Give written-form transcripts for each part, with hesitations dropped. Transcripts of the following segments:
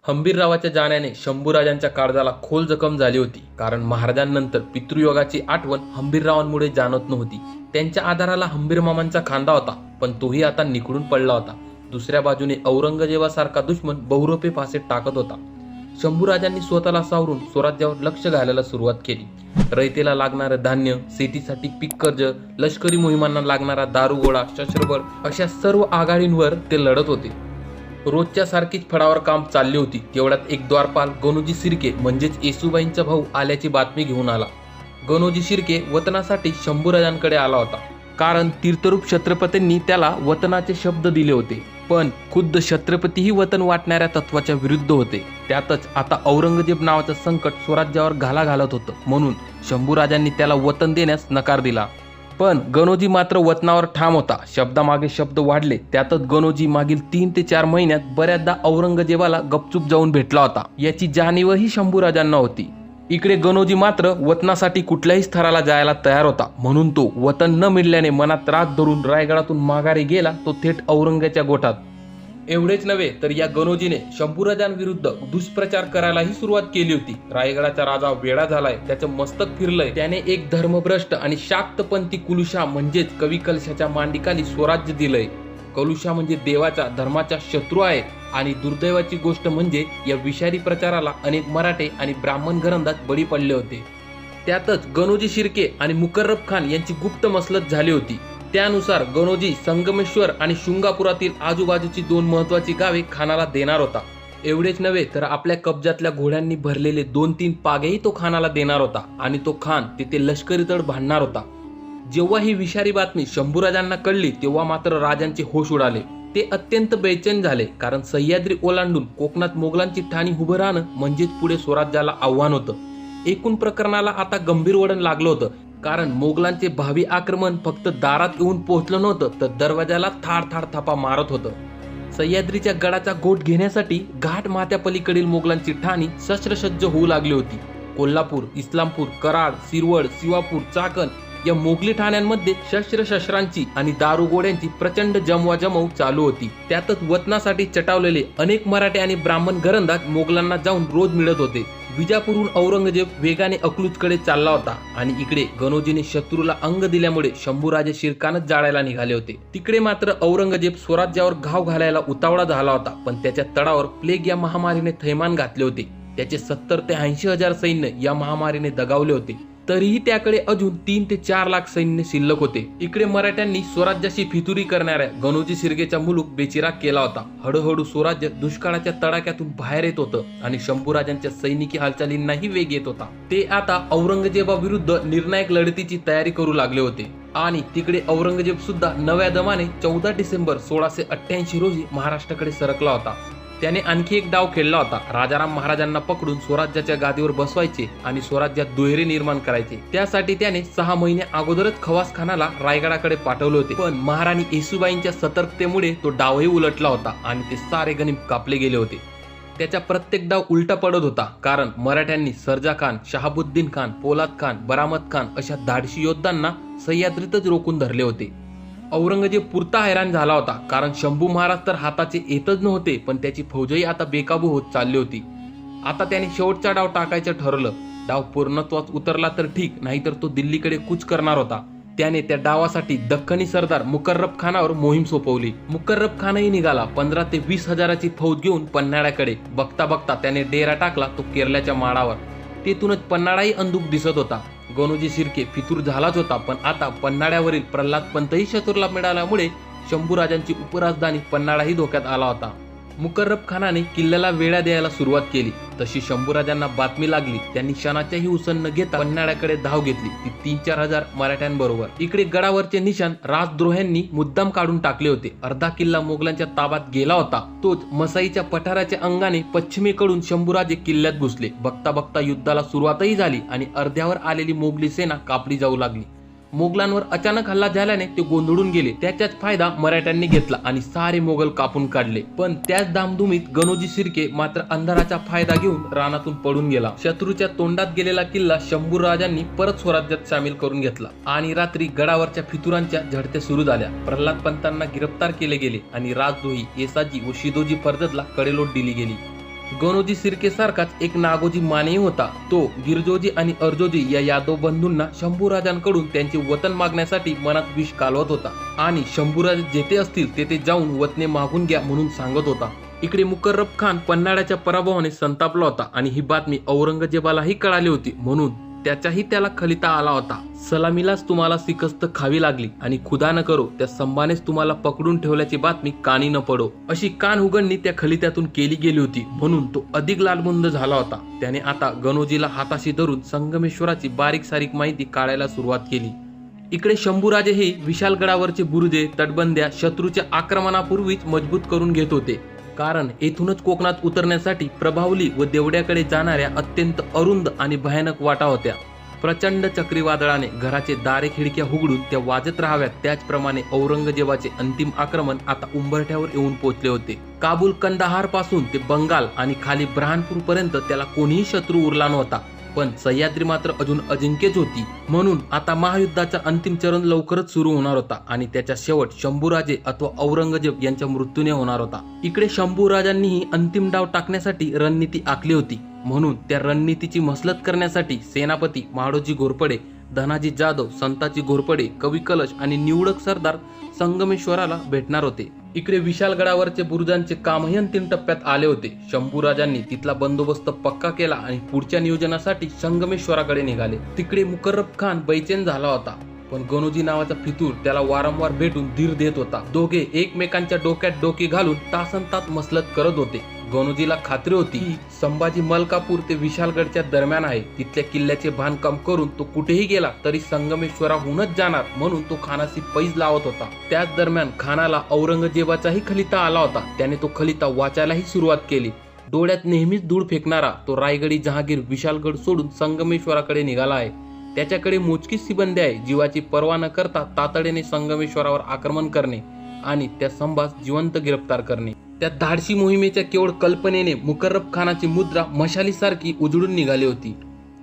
हंबीररावाच्या जाण्याने शंभूराजांच्या काळजाला खोल जखम झाली होती. कारण महाराजांनंतर पितृयोगाची आठवण हंबीररावांमुळे जाणवत नव्हती. त्यांच्या आधाराला हंबीरमामांचा खांदा होता, पण तोही आता निखळून पडला होता. दुसऱ्या बाजूने औरंगजेबासारखा दुश्मन बहुरूपी फासे टाकत होता. शंभूराजांनी स्वतःला सावरून स्वराज्यावर लक्ष घालायला सुरुवात केली. रयतेला लागणारं धान्य, शेतीसाठी पीक कर्ज, लष्करी मोहिमांना लागणारा दारुगोळा, शस्त्रबळ अशा सर्व आघाडींवर ते लढत होते. रोजच्या सारखीच फडावर काम चालली होती. तेवढ्यात एक द्वारपाल गणोजी शिर्के म्हणजेच येसूबाईंचा भाऊ आल्याची बातमी घेऊन आला. गणोजी शिर्के वतनासाठी शंभूराजांकडे आला होता. कारण तीर्थरूप छत्रपतींनी त्याला वतनाचे शब्द दिले होते. पण खुद्द छत्रपतीही वतन वाटणाऱ्या तत्वाच्या विरुद्ध होते. त्यातच आता औरंगजेब नावाचं संकट स्वराज्यावर घाला घालत होतं. म्हणून शंभूराजांनी त्याला वतन देण्यास नकार दिला. पण गणोजी मात्र वतनावर ठाम होता. शब्दामागे शब्द वाढले. त्यातच गणोजी मागील 3 ते 4 महिन्यात बऱ्याचदा औरंगजेबाला गपचूप जाऊन भेटला होता. याची जाणीवही शंभूराजांना होती. इकडे गणोजी मात्र वतनासाठी कुठल्याही स्तराला जायला तयार होता. म्हणून तो वतन न मिळाल्याने मनात राग धरून रायगडातून माघारी गेला. तो थेट औरंगाच्या गोठात. एवढेच नव्हे तर या गणोजीने शंभूराजांविरुद्ध दुष्प्रचार करायलाही सुरुवात केली होती. रायगडाचा राजा वेडा झालाय, त्याचं मस्तक फिरलंय, त्याने एक धर्मभ्रष्ट आणि शाक्तपंथी कुलुषा म्हणजेच कवी कलशाच्या मांडीखाली स्वराज्य दिलंय. कलुषा म्हणजे देवाच्या धर्माच्या शत्रू आहेत. आणि दुर्दैवाची गोष्ट म्हणजे या विषारी प्रचाराला अनेक मराठे आणि ब्राह्मण घरंदाज बळी पडले होते. त्यातच गणोजी शिर्के आणि मुकर्रब खान यांची गुप्त मसलत झाली होती. त्यानुसार गणोजी संगमेश्वर आणि शृंगापुरातील आजूबाजूची 2 महत्वाची गावे खानाला देणार होता. एवढेच नव्हे तर आपल्या कब्जातल्या घोड्यांनी भरलेले 2-3 पागेही तो खानाला देणार होता. आणि तो खान तिथे लष्करी तळ बांधणार होता. जेव्हा ही विषारी बातमी शंभूराजांना कळली तेव्हा मात्र राजांचे होश उडाले. ते अत्यंत बेचैन झाले. कारण सह्याद्री ओलांडून कोकणात मोगलांची ठाणी उभं राहणं म्हणजेच पुढे स्वराज्याला आव्हान होतं. एकूण प्रकरणाला आता गंभीर वळण लागलं होतं. कारण मोगलांचे भावी आक्रमण फक्त दारात येऊन पोहोचलं नव्हतं, तर दरवाजाला थाड थाड थापा मारत होतं. सह्याद्रीच्या गडाचा गोठ घेण्यासाठी घाट माथ्यापलीकडील मोगलांची ठाणी शस्त्रसज्ज होऊ लागली होती. कोल्हापूर, इस्लामपूर, कराड, सिरवड, शिवापूर, चाकण या मोगली ठाण्यांमध्ये शस्त्रांची आणि दारुगोड्यांची प्रचंड जमवाजमव चालू होती. त्यातच वतनासाठी चटावलेले अनेक मराठे आणि ब्राह्मण घरंदाज मोगलांना जाऊन रोज मिळत होते. विजापूरहून औरंगजेब वेगाने अकलूजकडे चालला होता. आणि इकडे गणोजीने शत्रूला अंग दिल्यामुळे शंभूराजे शिरकानच जाळायला निघाले होते. तिकडे मात्र औरंगजेब स्वराज्यावर घाव घालायला उतावळा झाला होता. पण त्याच्या तळावर प्लेग या महामारीने थैमान घातले होते. त्याचे 70 ते 80 हजार सैन्य या महामारीने दगावले होते. तरीही त्याकडे अजून 3 ते 4 लाख सैन्य शिल्लक होते. इकडे मराठ्यांनी स्वराज्याशी फितुरी करणाऱ्या गणोजी शिर्केचा मुलूक बेचिराग केला होता. हळूहळू स्वराज्य दुष्काळाच्या तडाख्यातून बाहेर येत होतं. आणि शंभूराजांच्या सैनिकी हालचालींनाही वेग येत होता. ते आता औरंगजेबाविरुद्ध निर्णायक लढतीची तयारी करू लागले होते. आणि तिकडे औरंगजेब सुद्धा नव्या दमाने 14 डिसेंबर 1688 रोजी महाराष्ट्राकडे सरकला होता. त्याने आणखी एक डाव खेळला होता. राजाराम महाराजांना पकडून स्वराज्याच्या गादीवर बसवायचे आणि स्वराज्यात दुहेरी निर्माण करायचे. त्यासाठी त्याने 6 महिने अगोदरच खवास खानाला रायगडाकडे पाठवले होते. पण महाराणी येसूबाईंच्या सतर्कतेमुळे तो डावही उलटला होता आणि ते सारे गणिम कापले गेले होते. त्याचा प्रत्येक डाव उलटा पडत होता. कारण मराठ्यांनी सर्जा खान, शहाबुद्दीन खान, पोलाद खान, बरामत खान अशा धाडशी योद्धांना सह्याद्रीतच रोखून धरले होते. औरंगजेब पुरता हैराण झाला होता. कारण शंभू महाराज तर हाताचे येतच नव्हते, पण त्याची फौजही आता बेकाबू होत चालली होती. आता त्याने शेवटचा डाव टाकायचं ठरवलं. डाव पूर्णत्वात उतरला तर ठीक, नाहीतर तो दिल्लीकडे कूच करणार होता. त्याने त्या डावासाठी दख्खनी सरदार मुकर्रब खानावर मोहीम सोपवली. मुकर्रब खानही निघाला 15 ते 20 हजाराची फौज घेऊन पन्हाळ्याकडे. बघता बघता त्याने डेरा टाकला तो केरळच्या माळावर. तेथूनच पन्हाळाही अंधुक दिसत होता. गणोजी शिर्के फितूर झालाच होता. पण आता पन्हाळ्यावरील प्रल्हाद पंतही शत्रूला मिळाल्यामुळे शंभूराजांची उपराजधानी पन्हाळाही धोक्यात आला होता. मुकर्रब खानाने किल्ल्याला वेढा द्यायला सुरुवात केली. तशी शंभूराजांना बातमी लागली. त्यांनी क्षणाच्याही उसण न घेता पन्हाळ्याकडे धाव घेतली, ती 3-4 हजार मराठ्यांबरोबर. इकडे गडावरचे निशाण राजद्रोह्यांनी मुद्दाम काढून टाकले होते. अर्धा किल्ला मोगलांच्या ताब्यात गेला होता. तोच मसाईच्या पठाराच्या अंगाने पश्चिमेकडून शंभूराजे किल्ल्यात घुसले. बघता बघता युद्धाला सुरुवातही झाली आणि अर्ध्यावर आलेली मोगली सेना कापली जाऊ लागली. मोगलांवर अचानक हल्ला झाल्याने ते गोंधळून गेले. त्याचाच फायदा मराठ्यांनी घेतला आणि सारे मोगल कापून काढले. पण त्याच धामधुमीत गणोजी शिर्के मात्र अंधाराचा फायदा घेऊन रानातून पडून गेला. शत्रूच्या तोंडात गेलेला किल्ला शंभूराजांनी परत स्वराज्यात सामील करून घेतला. आणि रात्री गडावरच्या फितुरांच्या झडत्या सुरू झाल्या. प्रल्हाद पंतांना गिरफ्तार केले गेले आणि राजद्रोही येसाजी व शिदोजी फर्जतला कडेलोट दिली गेली. गणोजी सिर्के सारखाच एक नागोजी मानेही होता. तो गिरजोजी आणि अर्जोजी या यादव बंधूंना शंभूराजांकडून त्यांचे वतन मागण्यासाठी मनात विष कालवत होता आणि शंभूराज जेथे असतील तेथे जाऊन वतने मागून घ्या म्हणून सांगत होता. इकडे मुकर्रब खान पन्हाळ्याच्या पराभवाने संतापला होता आणि ही बातमी औरंगजेबालाही कळाली होती, म्हणून त्याचाही त्याला खलिता आला होता. सलामीलाच तुम्हाला शिकस्त खावी लागली आणि खुदा न करो त्या संभानेच तुम्हाला पकडून ठेवल्याची बातमी कानी न पडो अशी कान उघडणी त्या खलित्यातून केली गेली होती. म्हणून तो अधिक लालबुंद झाला होता. त्याने आता गणोजीला हाताशी धरून संगमेश्वराची बारीक सारीक माहिती काढायला सुरुवात केली. इकडे शंभूराजे हे विशालगडावरचे बुरुजे तटबंद्या शत्रूच्या आक्रमणापूर्वीच मजबूत करून घेत होते, कारण येथूनच कोकणात उतरण्यासाठी प्रभावली व देवड्याकडे जाणाऱ्या अत्यंत अरुंद आणि भयानक वाटा होत्या. प्रचंड चक्रीवादळाने घराचे दारे खिडक्या उघडून त्या वाजत राहाव्यात, त्याचप्रमाणे औरंगजेबाचे अंतिम आक्रमण आता उंबरठ्यावर येऊन पोचले होते. काबूल कंदाहार पासून ते बंगाल आणि खाली ब्रहानपूर पर्यंत त्याला कोणीही शत्रू उरला नव्हता, पण सह्याद्री मात्र अजून अजिंक्यच होती. म्हणून आता महायुद्धाचा अंतिम चरण लवकरच सुरू होणार होता आणि त्याचा शेवट शंभूराजे अथवा औरंगजेब यांच्या मृत्यूने होणार होता. इकडे शंभूराजांनीही अंतिम डाव टाकण्यासाठी रणनीती आखली होती. म्हणून त्या रणनीतीची मसलत करण्यासाठी सेनापती महाडोजी घोरपडे, धनाजी जाधव, संताजी घोरपडे, कवी कलश आणि निवडक सरदार संगमेश्वराला भेटणार होते. इकडे विशालगडावरचे बुरुजांचे कामही अंतिम टप्प्यात आले होते. शंभूराजांनी तिथला बंदोबस्त पक्का केला आणि पुढच्या नियोजनासाठी संगमेश्वराकडे निघाले. तिकडे मुकर्रब खान बैचेन झाला होता, पण गणोजी नावाचा फितूर त्याला वारंवार भेटून धीर देत होता. दोघे एकमेकांच्या डोक्यात डोके घालून तासनतास मसलत करत होते. गणोजीला खात्री होती की संभाजी मलकापूर ते विशालगडच्या दरम्यान आहे. तिथल्या किल्ल्याचे बांधकाम करून तो कुठेही गेला तरी संगमेश्वराहूनच जाणार, म्हणून तो खानाशी पैज लावत होता. त्याच दरम्यान खानाला औरंगजेबाचाही खलिता आला होता. त्याने तो खलिता वाचायलाही सुरुवात केली. डोळ्यात नेहमीच धूळ फेकणारा तो रायगडी जहागीर विशालगड सोडून संगमेश्वराकडे निघाला आहे. त्याच्याकडे मोजकीच सिबंदी आहे. जीवाची पर्वा न करता तातडीने संगमेश्वरावर आक्रमण करणे आणि त्या संभास जिवंत गिरफ्तार करणे. त्या धाडसी मोहिमेच्या केवळ कल्पनेने मुकर्रब खानाची मुद्रा मशालीसारखी उजळून निघाली होती.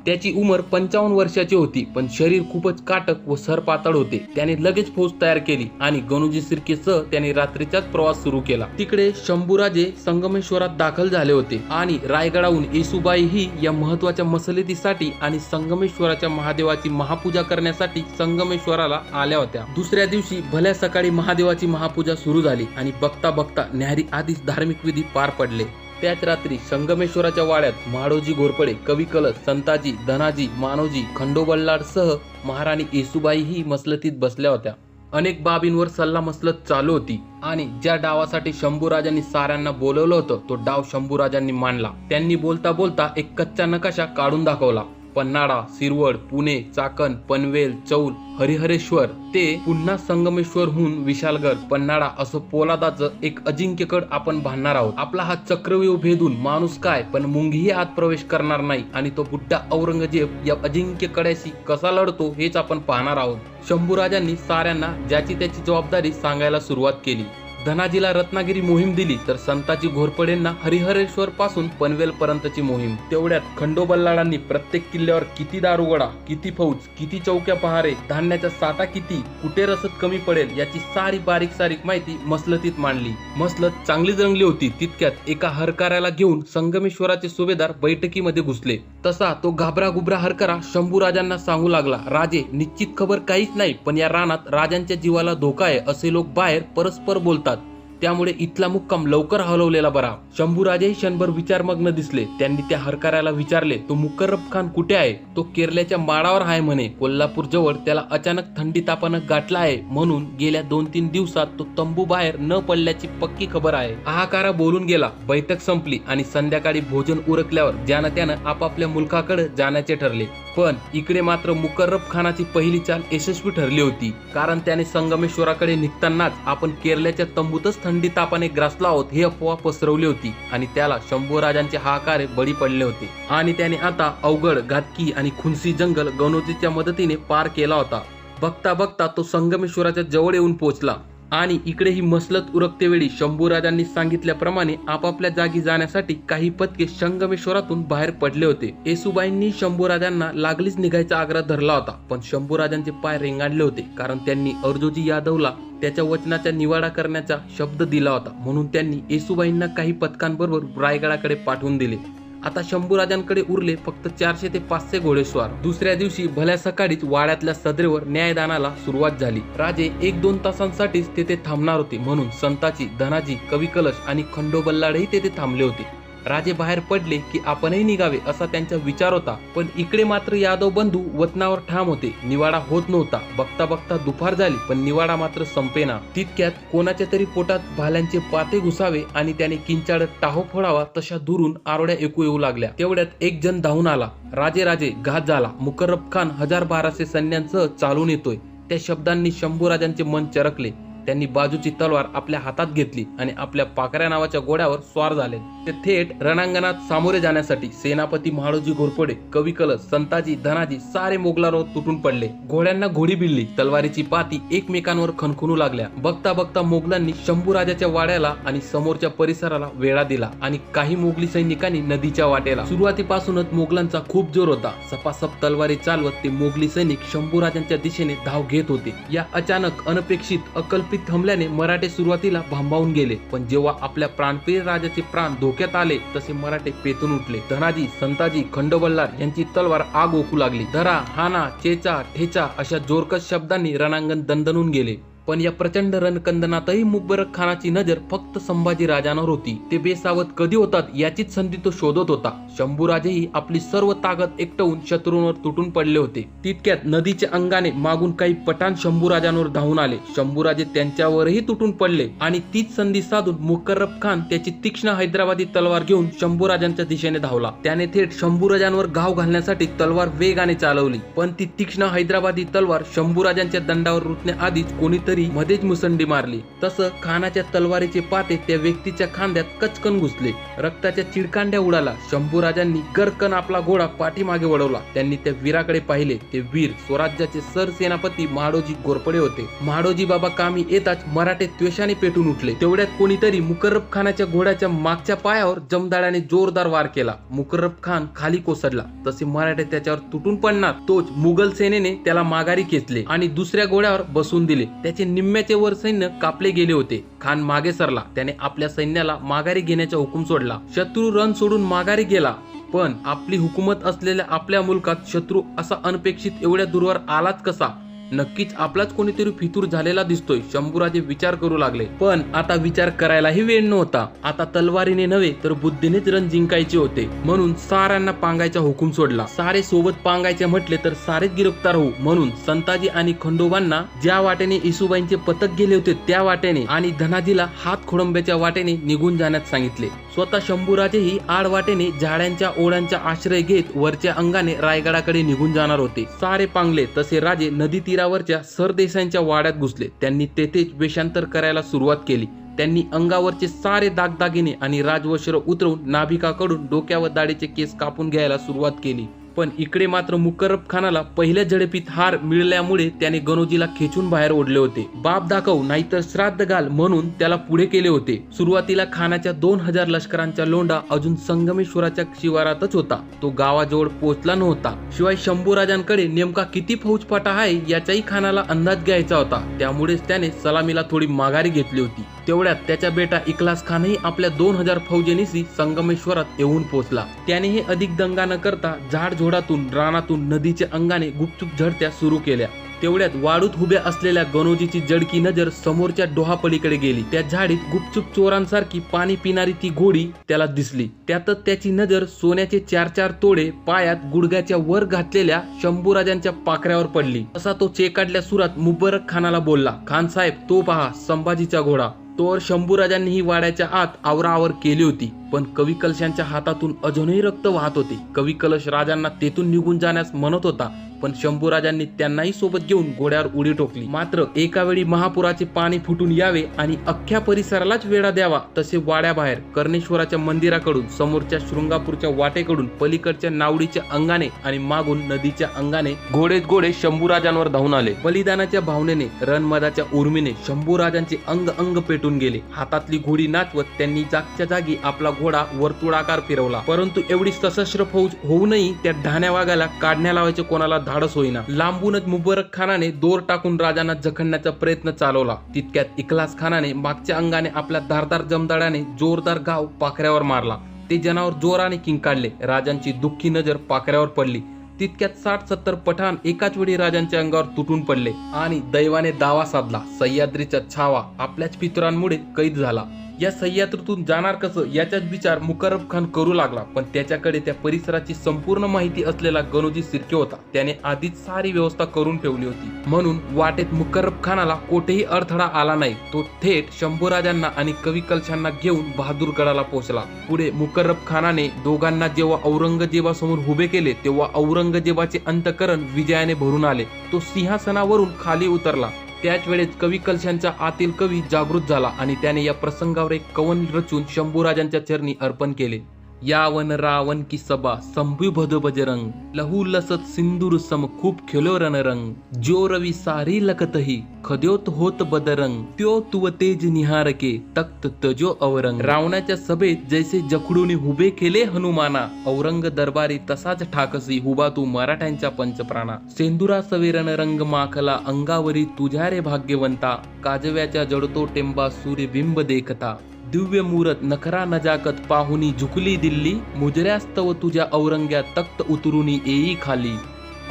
त्याची उमर 55 वर्षाची होती, पण शरीर खूपच काटक व सरपातळ होते. त्याने लगेच फौज तयार केली आणि गणोजी सिर्केसह त्याने रात्रीचाच प्रवास सुरू केला. तिकडे शंभूराजे संगमेश्वरात दाखल झाले होते आणि रायगडाहून येसुबाई ही या महत्वाच्या मसलतीसाठी आणि संगमेश्वराच्या महादेवाची महापूजा करण्यासाठी संगमेश्वराला आल्या होत्या. दुसऱ्या दिवशी भल्या सकाळी महादेवाची महापूजा सुरू झाली आणि बघता बघता न्याहारी आधीच धार्मिक विधी पार पडले. त्याच रात्री संगमेश्वराच्या वाड्यात महाडोजी घोरपडे, कवी कलश, संताजी, धनाजी, मानोजी, खंडोबल्लाळसह महाराणी येसुबाई ही मसलतीत बसल्या होत्या. अनेक बाबींवर सल्ला मसलत चालू होती आणि ज्या डावासाठी शंभूराजांनी साऱ्यांना बोलवलं होतं तो डाव शंभूराजांनी मांडला. त्यांनी बोलता बोलता एक कच्चा नकाशा काढून दाखवला. पन्हाळा, सिरवड, पुणे, चाकण, पनवेल, चौल, हरिहरेश्वर ते पुन्हा संगमेश्वरहून विशालगड, पन्हाळा असं पोलादाचं एक अजिंक्यकड आपण बांधणार आहोत. आपला हा चक्रव्यूह भेदून माणूस काय पण मुंगीही आत प्रवेश करणार नाही आणि तो बुड्ढा औरंगजेब या अजिंक्यकड्याशी कसा लढतो हेच आपण पाहणार आहोत. शंभूराजांनी साऱ्यांना ज्याची त्याची जबाबदारी सांगायला सुरुवात केली. धनाजीला रत्नागिरी मोहीम दिली तर संताजी घोरपडेंना हरिहरेश्वर पासून पनवेल पर्यंतची मोहीम. तेवढ्यात खंडोबल्लाळांनी प्रत्येक किल्ल्यावर किती दारुगोळा, किती फौज, किती चौक्या पहारे, धान्याचा साठा किती, कुठे रसद कमी पडेल याची सारी बारीक सारीक माहिती मसलतीत मांडली. मसलत चांगलीच रंगली होती. तितक्यात एका हरकाऱ्याला घेऊन संगमेश्वराचे सुभेदार बैठकीमध्ये घुसले. तसा तो घाबरा गुबरा हरकरा शंभूराजांना सांगू लागला, राजे, निश्चित खबर काहीच नाही, पण या रानात राजांच्या जीवाला धोका आहे असे लोक बाहेर परस्पर बोलतात, त्यामुळे इथला मुक्काम लवकर हलवलेला बरा. शंभूराजेही क्षणभर विचारमग्न दिसले. त्यांनी त्या हरकाऱ्याला विचारले, तो मुकर्रब खान कुठे आहे? तो केरल्याच्या माडावर आहे म्हणे. कोल्हापूर जवळ त्याला अचानक थंडी तापानं गाठला आहे, म्हणून गेल्या 2-3 दिवसात तो तंबू बाहेर न पडल्याची पक्की खबर आहे. हाहाकारा बोलून गेला. बैठक संपली आणि संध्याकाळी भोजन उरकल्यावर ज्यानं त्यानं आपापल्या मुलखाकडे जाण्याचे ठरले. पण इकडे मात्र मुकर्रब खानाची पहिली चाल यशस्वी ठरली होती, कारण त्याने संगमेश्वराकडे निघतानाच आपण केरल्याच्या तंबूतच थंडी तापाने ग्रासला आहोत हे अफवा पसरवली होती आणि त्याला शंभूराजांचे हाहाकार बळी पडले होते आणि त्याने आता अवघड, घातकी आणि खुनसी जंगल गणोजीच्या मदतीने पार केला होता. बघता बघता तो संगमेश्वराच्या जवळ येऊन पोहोचला. आणि इकडे ही मसलत उरकते वेळी शंभूराजांनी सांगितल्याप्रमाणे आपापल्या जागी जाण्यासाठी काही पथके संगमेश्वरातून बाहेर पडले होते. येसुबाईंनी शंभूराजांना लागलीच निघायचा आग्रह धरला होता, पण शंभूराजांचे पाय रेंगाळले होते, कारण त्यांनी अर्जोजी यादवला त्याच्या वचनाचा निवाडा करण्याचा शब्द दिला होता. म्हणून त्यांनी येसुबाईंना काही पथकांबरोबर रायगडाकडे पाठवून दिले. आता शंभूराजांकडे उरले फक्त 400 ते 500 घोडेस्वार. दुसऱ्या दिवशी भल्या सकाळीच वाड्यातल्या सदरेवर न्यायदानाला सुरुवात झाली. राजे 1-2 तासांसाठीच तेथे थांबणार होते, म्हणून संताजी, धनाजी, कवी कलश आणि खंडोबल्लाडही तेथे थांबले होते. राजे बाहेर पडले की आपणही निघावे असा त्यांचा विचार होता, पण इकडे मात्र यादव बंधू वतनावर ठाम होते. निवाडा होत नव्हता. बघता बघता दुपार झाली, पण निवाडा मात्र संपेना. तितक्यात कोणाच्या तरी पोटात भाल्यांचे पाते घुसावे आणि त्याने किंचाळत टाहो फोडावा तशा दुरून आरोड्या ऐकू येऊ लागल्या. तेवढ्यात एक जण धावून आला. राजे राजे, घात झाला. मुकर्रब खान 1200 सैन्यांसह चालून येतोय. त्या शब्दांनी शंभूराजांचे मन चरकले. त्यांनी बाजूची तलवार आपल्या हातात घेतली आणि आपल्या पाकऱ्या नावाच्या घोड्यावर स्वार झाले. ते थेट रणांगणात सामोरे जाण्यासाठी सेनापती म्हाळोजी घोरपडे, कवी कलश, संताजी, धनाजी सारे मोगलांवर तुटून पडले. घोड्यांना घोडी भिडली. तलवारीची पाती एकमेकांवर खणखणू लागल्या. बघता बघता मोगलांनी शंभूराजाच्या वाड्याला आणि समोरच्या परिसराला वेढा दिला आणि काही मोगली सैनिकांनी नदीच्या वाटेला. सुरुवातीपासूनच मोगलांचा खूप जोर होता. सपासप तलवारी चालवत ते मोगली सैनिक शंभूराजांच्या दिशेने धाव घेत होते. या अचानक, अनपेक्षित, अकल्पित थांबल्याने मराठे सुरुवातीला भांबावून गेले, पण जेव्हा आपल्या प्राणप्रिय राजाचे प्राण धोक्यात आले तसे मराठे पेतून उठले. धनाजी, संताजी, खंडोबल्लार यांची तलवार आग ओकू लागली. धरा, हाना, चेचा, ठेचा अशा जोरकस शब्दांनी रणांगण दणदणून गेले. पण या प्रचंड रणकंदनातही मुबरक खानाची नजर फक्त संभाजी राजांवर होती. ते बेसावध कधी होतात याचीच संधी तो शोधत होता. शंभूराजेही आपली सर्व ताकद एकटवून शत्रूंवर तुटून पडले होते. तितक्यात नदीच्या अंगाने मागून काही पठाण शंभूराजांवर धावून आले. शंभूराजे त्यांच्यावरही तुटून पडले आणि तीच संधी साधून मुकर्रब खान त्याची तीक्ष्ण हैदराबादी तलवार घेऊन शंभूराजांच्या दिशेने धावला. त्याने थेट शंभूराजांवर घाव घालण्यासाठी तलवार वेगाने चालवली, पण ती तीक्ष्ण हैदराबादी तलवार शंभूराजांच्या दंडावर रुतण्याआधीच कोणीतरी मध्येच मुसंडी मारली. तसं खानाच्या तलवारीचे पाते त्या व्यक्तीच्या खांद्यात कचकन घुसले. रक्ताच्या चिडकांड्या उडाला. शंभूराजांनी गरकन आपला घोडा पाठीमागे वळवला. त्यांनी त्या वीराकडे पाहिले. ते वीर स्वराज्याचे सरसेनापती म्हाळोजी घोरपडे होते. म्हाळोजी बाबा कामी येताच मराठे त्वेषाने पेटून उठले. तेवढ्यात कोणीतरी मुकर्रब खानाच्या घोड्याच्या मागच्या पायावर जमदाड्याने जोरदार वार केला. मुकर्रब खान खाली कोसळला. तसे मराठे त्याच्यावर तुटून पडणार तोच मुघल सेनेने त्याला माघारी खेचले आणि दुसऱ्या घोड्यावर बसून दिले. त्याचे निम्म्याचे वर सैन्य कापले गेले होते. खान मागे सरला. त्याने आपल्या सैन्याला माघारी घेण्याचा हुकूम सोडला. शत्रू रण सोडून माघारी गेला, पण आपली हुकूमत असलेल्या आपल्या मुलकात शत्रू असा अनपेक्षित एवढ्या दूरवर आलाच कसा? नक्कीच आपलाच कोणीतरी फितूर झालेला दिसतोय. शंभूराजे विचार करू लागले, पण आता विचार करायलाही वेळ नव्हता. आता तलवारीने नव्हे तर बुद्धीनेच रण जिंकायचे होते. म्हणून साऱ्यांना पांगायचा हुकूम सोडला. सारे सोबत पांगायचे म्हटले तर सारेच गिरफ्तार होऊ. म्हणून संताजी आणि खंडोबांना ज्या वाटेने येसुबाईंचे पथक गेले होते त्या वाटेने आणि धनाजीला हात खोडंब्याच्या वाटेने निघून जाण्यास सांगितले. स्वतः शंभूराजेही आड वाटेने झाडांच्या ओढ्यांचा आश्रय घेत वरच्या अंगाने रायगडाकडे निघून जाणार होते. सारे पांगले. तसे राजे नदी तीरावरच्या सरदेसाईंच्या वाड्यात घुसले. त्यांनी तेथेच वेषांतर करायला सुरुवात केली. त्यांनी अंगावरचे सारे दागदागिने आणि राजवस्त्र उतरवून नाभिकाकडून डोक्या व दाढीचे केस कापून घ्यायला सुरुवात केली. पण इकडे मात्र मुकर्रब खानाला पहिल्या झडपीत हार मिळाल्यामुळे त्याने गणोजीला खेचून बाहेर ओढले होते. बाप दाखव नाहीतर श्राद्ध घाल म्हणून त्याला पुढे केले होते. सुरुवातीला खानाच्या 2000 लष्करांचा लोंढा अजून संगमेश्वराच्या शिवारातच होता. तो गावाजवळ पोहोचला नव्हता. शिवाय शंभूराजांकडे नेमका किती फौजफाटा आहे याचाही खानाला अंदाज घ्यायचा होता. त्यामुळेच त्याने सलामीला थोडी माघारी घेतली होती. तेवढ्यात त्याचा बेटा इखलास खानही आपल्या 2000 फौजेनिशी संगमेश्वरात येऊन पोहोचला. त्यानेही अधिक दंगा न करता झाडझोडातून, रानातून, नदीच्या अंगाने गुपचूप झडत्या सुरू केल्या. तेवढ्यात वाळूत उभ्या असलेल्या गणोजीची जडकी नजर समोरच्या डोहापलीकडे गेली. त्या झाडीत गुपचूप चोरांसारखी पाणी पिणारी ती घोडी त्याला दिसली. त्यातच त्याची नजर सोन्याचे 4-4 तोडे पायात गुडघ्याच्या वर घातलेल्या शंभूराजांच्या पाखऱ्यावर पडली. असा तो चेकाडल्या सुरात मुबरक खानाला बोलला, खान साहेब, तो पहा संभाजीचा घोडा. तोवर शंभूराजांनी ही वाड्याच्या आत आवराआवर केली होती, पण कवी कलशांच्या हातातून अजूनही रक्त वाहत होते. कवी कलश राजांना तेथून निघून जाण्यास म्हणत होता, पण शंभूराजांनी त्यांनाही सोबत घेऊन घोड्यावर उडी टोकली. मात्र एका वेळी महापुराचे पाणी फुटून यावे आणि अख्ख्या परिसरालाच वेढा द्यावा तसे वाड्याबाहेर कर्णेश्वराच्या मंदिराकडून, समोरच्या शृंगापूरच्या वाटेकडून, पलीकडच्या नावडीच्या अंगाने आणि मागून नदीच्या अंगाने घोडे शंभूराजांवर धावून आले. बलिदानाच्या भावनेने, रणमदाच्या उर्मीने शंभूराजांचे अंग अंग पेटून गेले. हातातली घोडी नाचवत त्यांनी जागच्या जागी आपला घोडा वर्तुळाकार फिरवला. परंतु एवढी सशस्त्र फौज होऊनही त्या ढाण्या वाघाला काढण्या लावायचे कोणाला धाडस होईना. लांबूनच मुबरक खानाने दोर टाकून राजांना जखडण्याचा प्रयत्न चालवला. तितक्यात इखलास खानाने मागच्या अंगाने आपल्या धारदार जमदाड्याने जोरदार घाव पाखऱ्यावर मारला. ते जनावर जोराने किंकाळले. राजांची दुःखी नजर पाखऱ्यावर पडली. तितक्यात 60-70 पठाण एकाच वेळी राजांच्या अंगावर तुटून पडले आणि दैवाने दावा साधला. सह्याद्रीचा छावा आपल्याच पितरांमुळे कैद झाला. या सह्याद्रीतून जाणार कसं याचाच विचार मुकर्रब खान करू लागला. पण त्याच्याकडे त्या परिसराची संपूर्ण माहिती असलेला गणोजी सिर्के होता. त्याने आधीच सारी व्यवस्था करून ठेवली होती. म्हणून वाटेत मुकर्रब खानाला कोठेही अडथळा आला नाही. तो थेट शंभूराजांना आणि कवी कलशांना घेऊन बहादूरगडाला पोहोचला. पुढे मुकर्रब खानाने दोघांना जेव्हा औरंगजेबासमोर उभे केले तेव्हा औरंगजेबाचे अंतःकरण विजयाने भरून आले. तो सिंहासनावरून खाली उतरला. त्याच वेळेस कवी कलशांचा आतील कवी जागृत झाला आणि त्याने या प्रसंगावर एक कवन रचून शंभूराजांच्या चरणी अर्पण केले. यावन रावण की सभा संभू भद बजरंग, लहू लसत सिंदूर सम खूप खेलो रणरंग, जो रवि सारी लखतही खद्योत होत बदरंग, त्यो तुव तेज निहारके तख्त तजो अवरंग. रावणाच्या सभेत जैसे जखडून हुबे केले हनुमाना, औरंग दरबारी तसाच ठाकसी हुबा तू मराठ्यांच्या पंचप्राणा. सेंदुरा सवेरण रंग माखला अंगावरी तुझ्या रे भाग्यवंता, काजव्याच्या जडतो टेंबा सूर्यबिंब देखता, दिव्य मूरत नखरा नजाकत पाहुनी झुकली दिल्ली, मुजऱ्यास्तव तुझ्या औरंग्या तख्त उतरुनी येई खाली.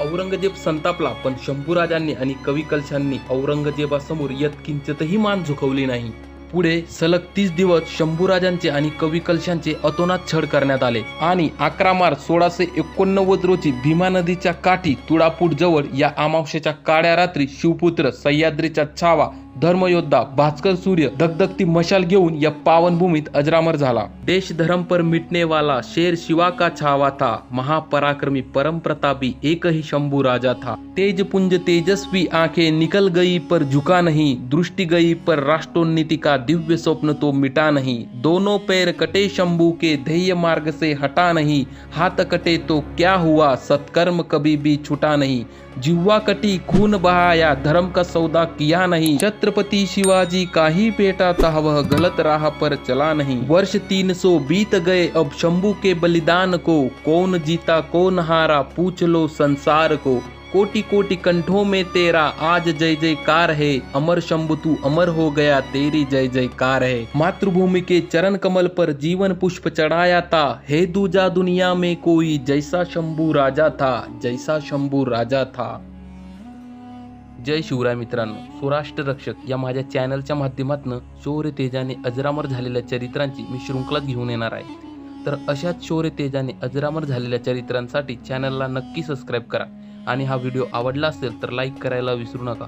औरंगजेब संतापला, पण शंभूराजांनी आणि कवी कलशांनी औरंगजेबासमोर यत्किंचितही मान झुकवली नाही. पुढे सलग 30 दिवस शंभूराजांचे आणि कवी कलशांचे अतोनात छळ करण्यात आले आणि 11 मार्च 1689 रोजी भीमा नदीच्या काठी तुळापूर जवळ या अमावस्येच्या काळ्या रात्री शिवपुत्र, सह्याद्रीचा छावा, धर्मयोद्धा, भास्कर सूर्य धगधगती मशाल घेऊन या पावनभूमीत अजरामर झाला. देश धर्म पर मिटने वाला शेर शिवा का छावा था, महापराक्रमी परम प्रतापी एक ही शंभू राजा था. तेज पुंज तेजस्वी आंखें निकल गई पर झुका नहीं, दृष्टि गई पर राष्ट्रोन्नति का दिव्य स्वप्न तो मिटा नहीं. दोनों पैर कटे शंभू के ध्येय मार्ग से हटा नहीं, हाथ कटे तो क्या हुआ सत्कर्म कभी भी छूटा नहीं. जिह्वा कटी खून बहाया धर्म का सौदा किया नहीं, छत्रपति शिवाजी का ही बेटा था वह गलत राह पर चला नहीं. वर्ष 300 बीत गए अब शंभू के बलिदान को, कौन जीता कौन हारा पूछ लो संसार को. कोटि कोटि कंठों में तेरा आज जय जयकार है, अमर शंभु तू अमर हो गया तेरी जय जयकार है. मातृभूमि के चरण कमल पर जीवन पुष्प चढ़ाया था, हे दूजा दुनिया में कोई जैसा शंभू राजा था, जैसा शंभू राजा था. जय शिवराय मित्रांनो, स्वराष्ट्र रक्षक या माझ्या चॅनलच्या माध्यमातून शौर्य तेजाने अजरामर झालेल्या चरित्रांची मी शृंखलाच घेऊन येणार आहे. तर अशाच शौर्य तेजाने अजरामर झालेल्या चरित्रांसाठी चॅनलला नक्की सबस्क्राईब करा आणि हा व्हिडिओ आवडला असेल तर लाईक करायला विसरू नका.